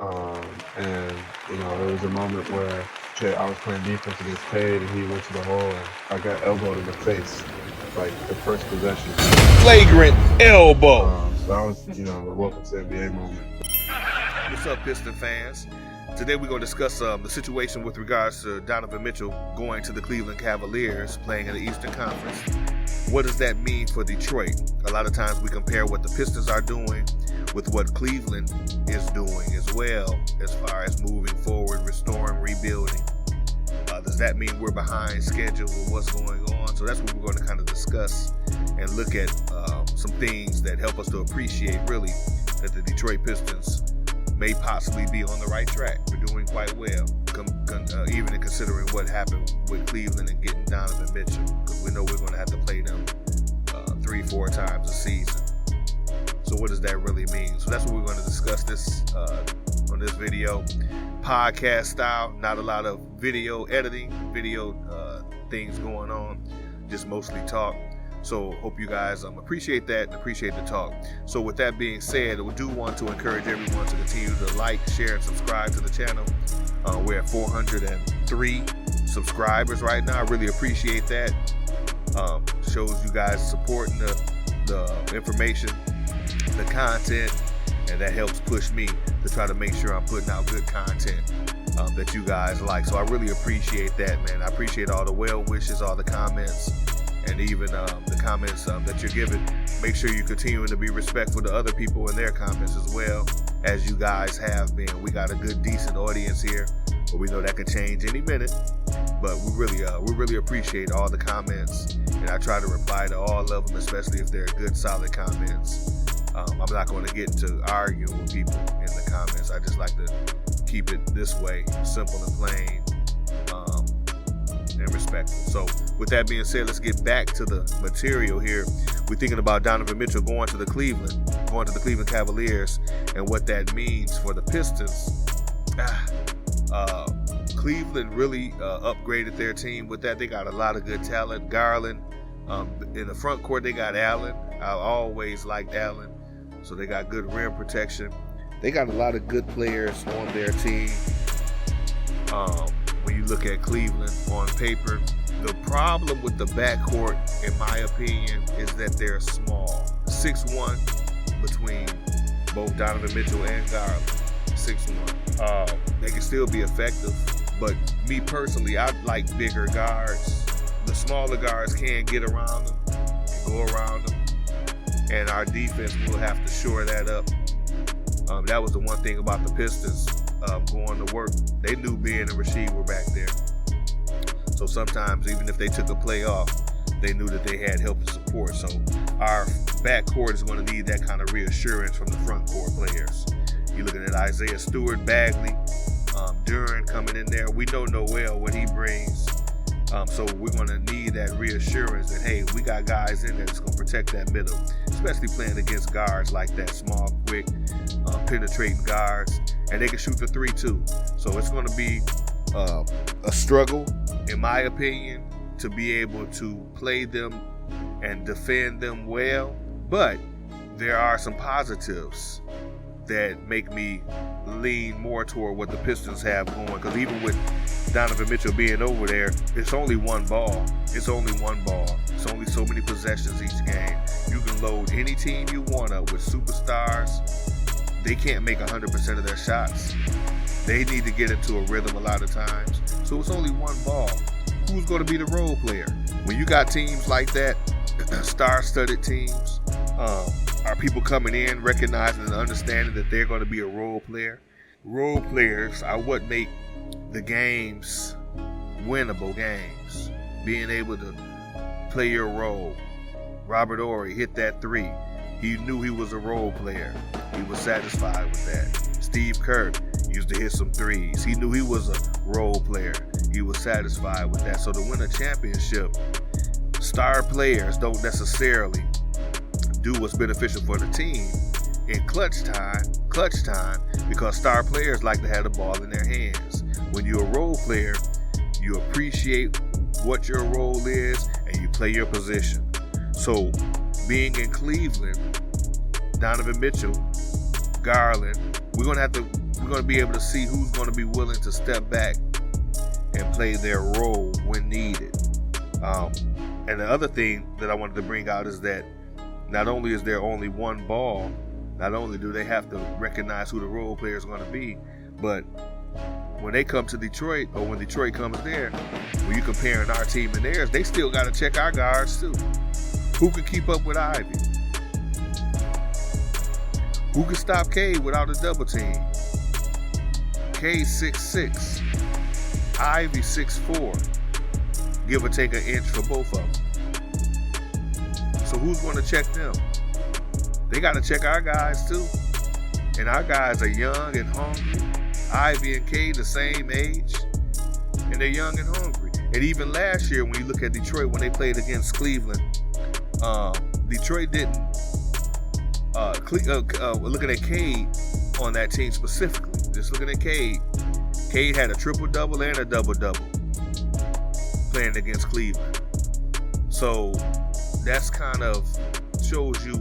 And, there was a moment where I was playing defense against Cade, and he went to the hole, and I got elbowed in the face, like the first possession. Flagrant elbow. So that was, the welcome to NBA moment. What's up, Piston fans? Today we're going to discuss the situation with regards to Donovan Mitchell going to the Cleveland Cavaliers, playing in the Eastern Conference. What does that mean for Detroit? A lot of times we compare what the Pistons are doing with what Cleveland is doing as well, as far as moving forward, restoring, rebuilding. Does that mean we're behind schedule with what's going on? So that's what we're going to kind of discuss and look at some things that help us to appreciate really that the Detroit Pistons may possibly be on the right track. We're doing quite well, even in considering what happened with Cleveland and getting Donovan Mitchell, because we know we're going to have to play them 3-4 times a season. So what does that really mean? So that's what we're going to discuss this on this video, podcast style. Not a lot of video editing, video things going on, just mostly talk. So hope you guys appreciate that and appreciate the talk. So with that being said, we do want to encourage everyone to continue to like, share, and subscribe to the channel. We're at 403 subscribers right now. I really appreciate that. Shows you guys supporting the information, the content, and that helps push me to try to make sure I'm putting out good content that you guys like. So I really appreciate that, man. I appreciate all the well wishes, all the comments, and even the comments that you're giving. Make sure you continue to be respectful to other people and their comments as well, as you guys have been. We got a good, decent audience here, but we know that could change any minute. But we really appreciate all the comments, and I try to reply to all of them, especially if they're good, solid comments. I'm not going to get into arguing with people in the comments. I just like to keep it this way, simple and plain, and respectful. So with that being said, let's get back to the material here. We're thinking about Donovan Mitchell going to the Cleveland Cavaliers, and what that means for the Pistons. Cleveland really upgraded their team with that. They got a lot of good talent. Garland, in the front court, they got Allen. I always liked Allen. So they got good rim protection. They got a lot of good players on their team. When you look at Cleveland on paper, the problem with the backcourt, in my opinion, is that they're small. 6'1" between both Donovan Mitchell and Garland. 6'1". They can still be effective, but me personally, I like bigger guards. The smaller guards can get around them and go around them, and our defense will have to shore that up. That was the one thing about the Pistons going to work. They knew Ben and Rasheed were back there. So sometimes, even if they took a play off, they knew that they had help and support. So our backcourt is going to need that kind of reassurance from the front court players. You're looking at Isaiah Stewart, Bagley, Duran coming in there. We know Noel what he brings. So we're going to need that reassurance that, hey, we got guys in there that's going to protect that middle, especially playing against guards like that, small, quick, penetrating guards, and they can shoot the 3 too. So it's going to be a struggle, in my opinion, to be able to play them and defend them well. But there are some positives that make me lean more toward what the Pistons have going, because even with Donovan Mitchell being over there, it's only one ball. It's only one ball. It's only so many possessions each game. You can load any team you want up with superstars. They can't make 100% of their shots. They need to get into a rhythm a lot of times. So it's only one ball. Who's going to be the role player? When you got teams like that, star-studded teams, are people coming in recognizing and understanding that they're going to be a role player? Role players are what make the games winnable games. Being able to play your role. Robert Horry hit that 3. He knew he was a role player. He was satisfied with that. Steve Kerr used to hit some 3s. He knew he was a role player. He was satisfied with that. So to win a championship, star players don't necessarily do what's beneficial for the team in clutch time, because star players like to have the ball in their hands. When you're a role player, you appreciate what your role is and you play your position. So being in Cleveland, Donovan Mitchell, Garland, we're we're going to be able to see who's going to be willing to step back and play their role when needed. And the other thing that I wanted to bring out is that not only is there only one ball, not only do they have to recognize who the role player is going to be, but when they come to Detroit, or when Detroit comes there, when you're comparing our team and theirs, they still got to check our guards too. Who can keep up with Ivy? Who can stop Cade without a double team? Cade 6'6", Ivy 6'4", give or take an inch for both of them. So who's going to check them? They got to check our guys too. And our guys are young and hungry. Ivy and Cade the same age, and they're young and hungry. And even last year, when you look at Detroit, when they played against Cleveland, Detroit didn't. Looking at Cade on that team specifically, just looking at Cade, Cade had a triple-double and a double-double playing against Cleveland. So that's kind of shows you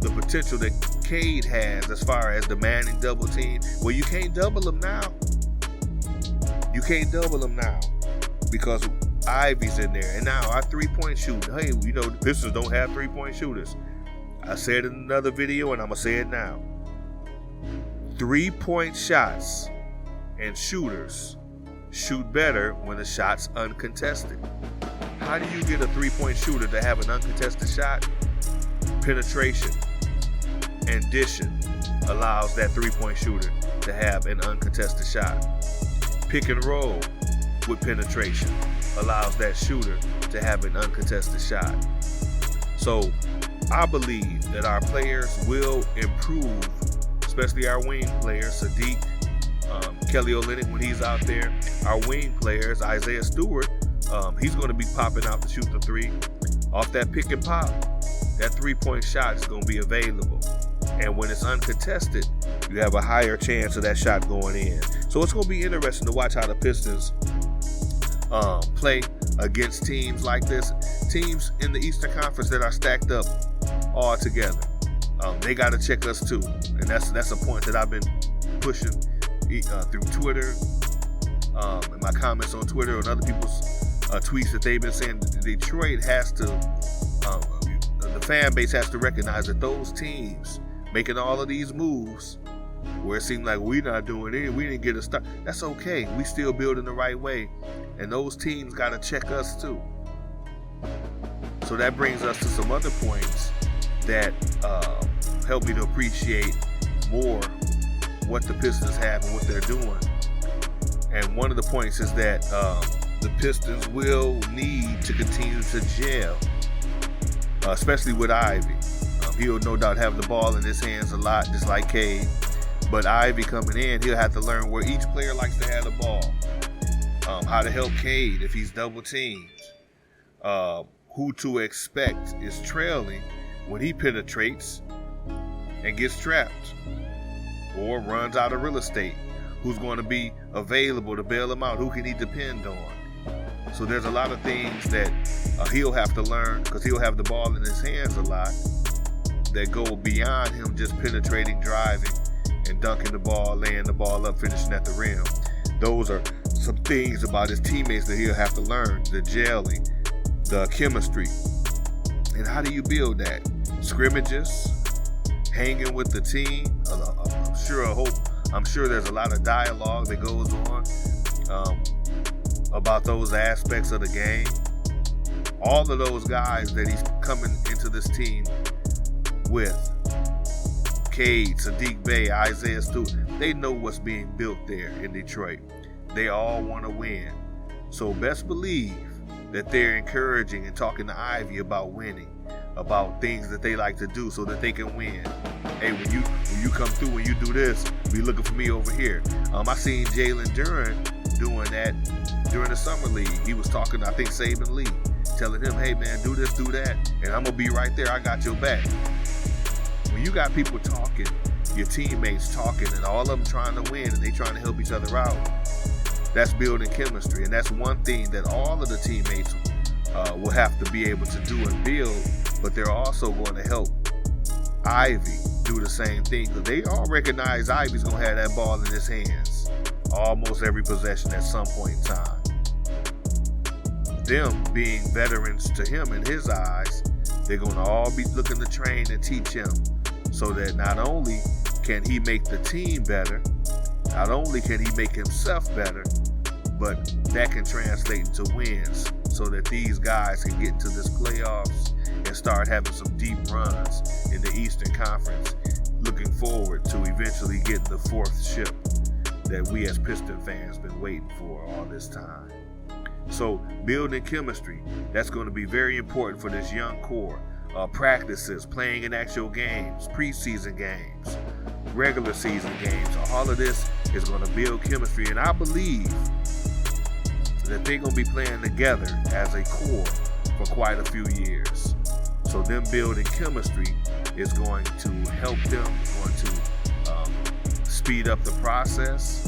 the potential that Cade has as far as demanding double team. Well, you can't double him now. You can't double him now because Ivy's in there. And now our three-point shooting. Hey, you know, the Pistons don't have three-point shooters. I said it in another video, and I'm going to say it now. 3-point shots and shooters shoot better when the shot's uncontested. How do you get a 3-point shooter to have an uncontested shot? Penetration and dishing allows that 3-point shooter to have an uncontested shot. Pick and roll with penetration allows that shooter to have an uncontested shot. So I believe that our players will improve, especially our wing players, Sadiq, Kelly Olynyk when he's out there. Our wing players, Isaiah Stewart, he's going to be popping out to shoot the three. Off that pick and pop, that 3-point shot is going to be available. And when it's uncontested, you have a higher chance of that shot going in. So it's going to be interesting to watch how the Pistons play against teams like this. Teams in the Eastern Conference that are stacked up all together. They got to check us too. And that's a point that I've been pushing through Twitter, and my comments on Twitter and other people's tweets that they've been saying. Detroit has to, the fan base has to recognize that those teams making all of these moves where it seemed like we're not doing it, we didn't get a start. That's okay. We still building the right way. And those teams got to check us too. So that brings us to some other points that help me to appreciate more what the Pistons have and what they're doing. And one of the points is that the Pistons will need to continue to gel, especially with Ivy. He'll no doubt have the ball in his hands a lot, just like Cade. But Ivy coming in, he'll have to learn where each player likes to have the ball, how to help Cade if he's double teamed, who to expect is trailing when he penetrates and gets trapped or runs out of real estate, who's going to be available to bail him out, who can he depend on. So there's a lot of things that he'll have to learn because he'll have the ball in his hands a lot that go beyond him just penetrating, driving, and dunking the ball, laying the ball up, finishing at the rim. Those are some things about his teammates that he'll have to learn, the gelling, the chemistry. And how do you build that? Scrimmages, hanging with the team. I'm sure there's a lot of dialogue that goes on about those aspects of the game. All of those guys that he's coming into this team with, Cade, Sadiq Bey, Isaiah Stewart, they know what's being built there in Detroit. They all want to win. So best believe that they're encouraging and talking to Ivy about winning, about things that they like to do so that they can win. Hey, when you come through, when you do this, be looking for me over here. I seen Jalen Duren doing that during the summer league. He was talking to, I think, Saban Lee, telling him, hey man, do this, do that, and I'm gonna be right there. I got your back. When you got people talking, your teammates talking, and all of them trying to win, and they trying to help each other out, that's building chemistry. And that's one thing that all of the teammates will have to be able to do and build, but they're also going to help Ivy do the same thing, because they all recognize Ivy's going to have that ball in his hands almost every possession at some point in time. Them being veterans to him in his eyes, they're going to all be looking to train and teach him, so that not only can he make the team better, not only can he make himself better, but that can translate into wins, so that these guys can get into this playoffs and start having some deep runs in the Eastern Conference, looking forward to eventually getting the fourth ship that we as Piston fans been waiting for all this time. So building chemistry, that's going to be very important for this young core. Practices, playing in actual games, preseason games, regular season games, all of this is going to build chemistry, and I believe that they're going to be playing together as a core for quite a few years. So them building chemistry is going to help them, going to speed up the process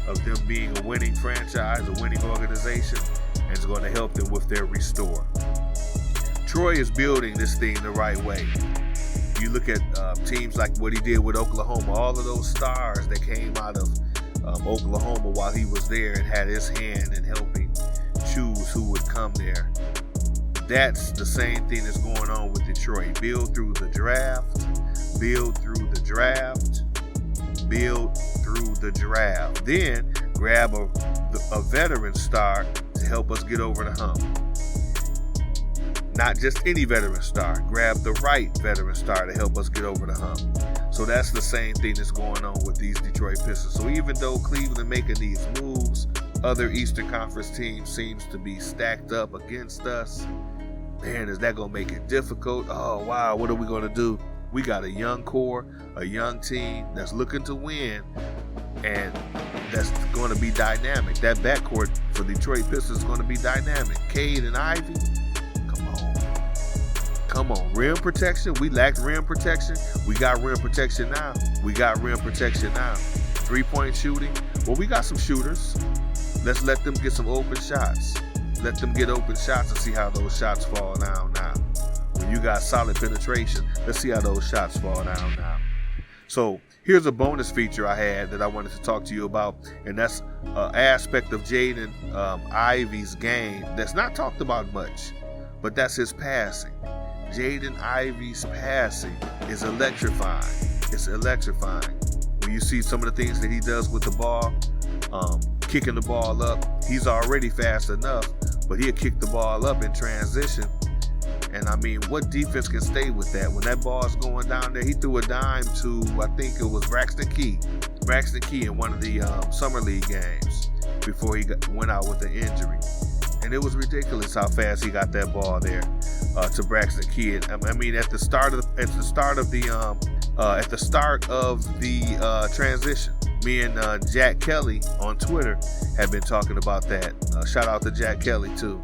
of them being a winning franchise, a winning organization, and it's going to help them with their restore. Troy is building this thing the right way. You look at teams like what he did with Oklahoma, all of those stars that came out of Oklahoma while he was there and had his hand in helping choose who would come there. That's the same thing that's going on with Detroit. Build through the draft, build through the draft, build through the draft. Then grab a veteran star to help us get over the hump. Not just any veteran star. Grab the right veteran star to help us get over the hump. So that's the same thing that's going on with these Detroit Pistons. So even though Cleveland making these moves, other Eastern Conference teams seems to be stacked up against us. Man, is that going to make it difficult? Oh, wow, what are we going to do? We got a young core, a young team that's looking to win, and that's going to be dynamic. That backcourt for Detroit Pistons is going to be dynamic. Cade and Ivy, come on. Rim protection, we lacked rim protection. We got rim protection now. 3-point shooting, well, we got some shooters. Let's let them get some open shots. Let them get open shots and see how those shots fall down now. When you got solid penetration, let's see how those shots fall down now. So here's a bonus feature I had that I wanted to talk to you about, and that's an aspect of Jaden Ivy's game that's not talked about much, but that's his passing. Jaden Ivy's passing is electrifying. It's electrifying. When you see some of the things that he does with the ball, kicking the ball up, he's already fast enough, but he'll kick the ball up in transition. And I mean, what defense can stay with that? When that ball's going down there, he threw a dime to, I think it was Braxton Key in one of the Summer League games before he went out with an injury. And it was ridiculous how fast he got that ball there to Braxton Key. I mean, at the start of the transition, me and Jack Kelly on Twitter had been talking about that. Shout out to Jack Kelly too.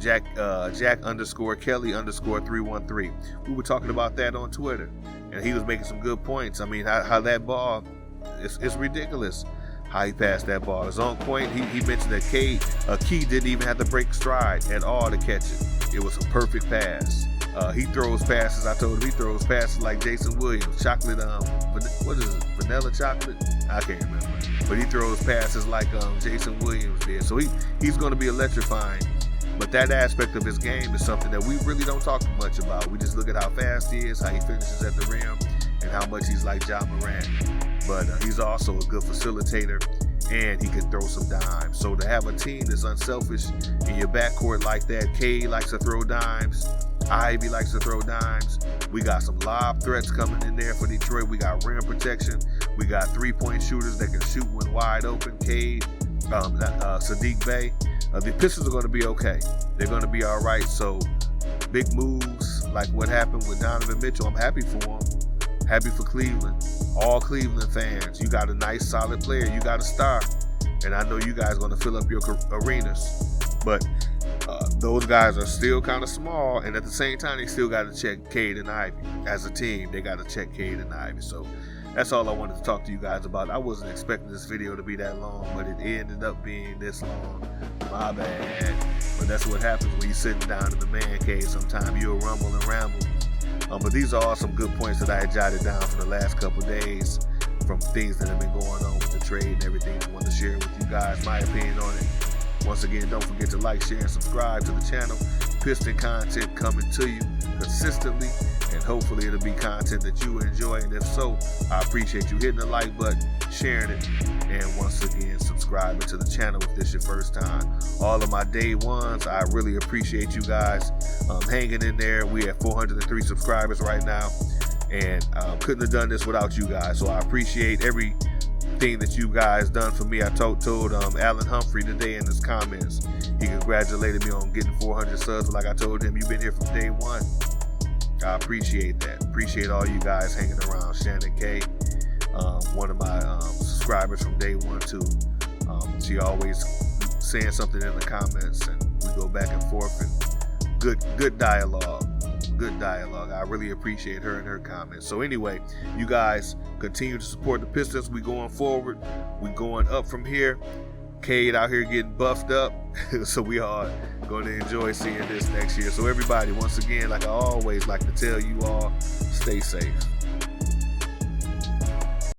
Jack _Kelly_313. We were talking about that on Twitter, and he was making some good points. I mean, how that ball, it's ridiculous how he passed that ball. It's on point. He mentioned that Key didn't even have to break stride at all to catch it. It was a perfect pass. He throws passes. I told him he throws passes like Jason Williams, chocolate. What is it? Vanilla chocolate? I can't remember. But he throws passes like Jason Williams did. So he's going to be electrifying. But that aspect of his game is something that we really don't talk much about. We just look at how fast he is, how he finishes at the rim, and how much he's like Ja Morant. But he's also a good facilitator, and he can throw some dimes. So to have a team that's unselfish in your backcourt like that, Cade likes to throw dimes, Ivy likes to throw dimes. We got some lob threats coming in there for Detroit. We got rim protection. We got 3-point shooters that can shoot when wide open. Cade, Sadiq Bey. The Pistons are going to be okay. They're going to be all right. So big moves like what happened with Donovan Mitchell, I'm happy for him. Happy for Cleveland. All Cleveland fans, you got a nice, solid player. You got a star. And I know you guys are going to fill up your arenas. But those guys are still kind of small. And at the same time, they still got to check Cade and Ivy. As a team, they got to check Cade and Ivy. So that's all I wanted to talk to you guys about. I wasn't expecting this video to be that long, but it ended up being this long. My bad. But that's what happens when you're sitting down in the man cave. Sometimes you'll rumble and ramble. But these are all some good points that I had jotted down for the last couple days from things that have been going on with the trade and everything. I wanted to share with you guys my opinion on it. Once again, don't forget to like, share, and subscribe to the channel. Piston content coming to you consistently, and hopefully it'll be content that you enjoy. And if so, I appreciate you hitting the like button, sharing it, and once again, subscribing to the channel if this is your first time. All of my day ones, I really appreciate you guys hanging in there. We have 403 subscribers right now, and couldn't have done this without you guys. So I appreciate everything that you guys done for me. I told Alan Humphrey today in his comments, he congratulated me on getting 400 subs. But like I told him, you've been here from day one. I appreciate that. Appreciate all you guys hanging around. Shannon K, one of my subscribers from day one too. She always saying something in the comments, and we go back and forth, and good dialogue. Good dialogue. I really appreciate her and her comments. So anyway, you guys continue to support the Pistons. We going forward. We going up from here. Cade out here getting buffed up. So we are going to enjoy seeing this next year. So everybody, once again, like I always like to tell you all, stay safe.